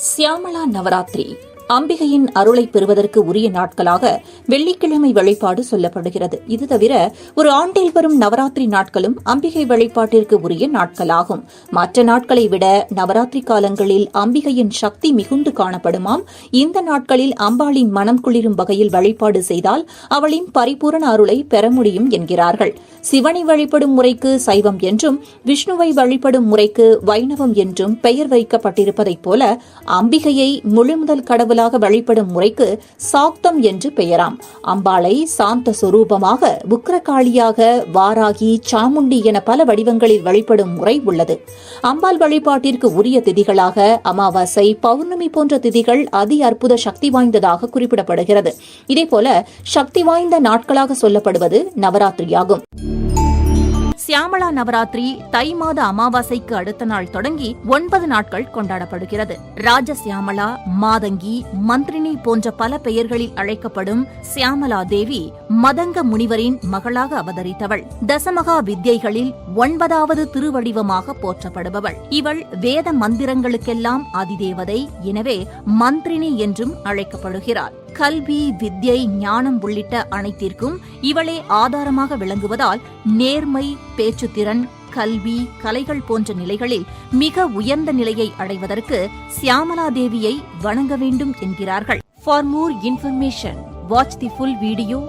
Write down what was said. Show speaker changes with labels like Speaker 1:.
Speaker 1: சியாமளா நவராத்திரி அம்பிகையின் அருளை பெறுவதற்கு உரிய நாட்களாக வெள்ளிக்கிழமை வழிபாடு சொல்லப்படுகிறது. இது தவிர ஒரு ஆண்டில் வரும் நவராத்திரி நாட்களும் அம்பிகை வழிபாட்டிற்கு உரிய நாட்களாகும். மற்ற நாட்களை விட நவராத்திரி காலங்களில் அம்பிகையின் சக்தி மிகுந்து காணப்படுமாம். இந்த நாட்களில் அம்பாளின் மனம் குளிரும் வகையில் வழிபாடு செய்தால் அவளின் பரிபூரண அருளை பெற முடியும் என்கிறார்கள். சிவனை வழிபடும் முறைக்கு சைவம் என்றும் விஷ்ணுவை வழிபடும் முறைக்கு வைணவம் என்றும் பெயர் வைக்கப்பட்டிருப்பதைப் போல அம்பிகையை முழுமுதல் கடவுள் வழிபடும் முறைக்கு சாக்தம் என்று பெயராம். அம்பாளை சாந்த சொரூபமாக, உக்கிரகாளியாக, வாராகி, சாமுண்டி என பல வடிவங்களில் வழிபடும் முறை உள்ளது. அம்பாள் வழிபாட்டிற்கு உரிய திதிகளாக அமாவாசை, பௌர்ணமி போன்ற திதிகள் அதி அற்புத சக்தி வாய்ந்ததாக குறிப்பிடப்படுகிறது. இதேபோல சக்தி வாய்ந்த நாட்களாக சொல்லப்படுவது நவராத்திரியாகும். சியாமளா நவராத்திரி தை மாத அமாவாசைக்கு அடுத்த நாள் தொடங்கி 9 நாட்கள் கொண்டாடப்படுகிறது. ராஜ சியாமளா, மாதங்கி, மந்திரினி போன்ற பல பெயர்களில் அழைக்கப்படும் சியாமளா தேவி மதங்க முனிவரின் மகளாக அவதரித்தவள். தசமகா வித்யைகளில் 9வது திருவடிவமாக போற்றப்படுபவள். இவள் வேத மந்திரங்களுக்கெல்லாம் அதிதேவதை. எனவே மந்திரினி என்றும் அழைக்கப்படுகிறாள். கல்வி, வித்யை, ஞானம் உள்ளிட்ட அனைத்திற்கும் இவளே ஆதாரமாக விளங்குவதால் நேர்மை, பேச்சுத்திறன், கல்வி, கலைகள் போன்ற நிலைகளில் மிக உயர்ந்த நிலையை அடைவதற்கு சியாமளா தேவியை வணங்க வேண்டும் என்கிறார்கள். For more information, watch the full video.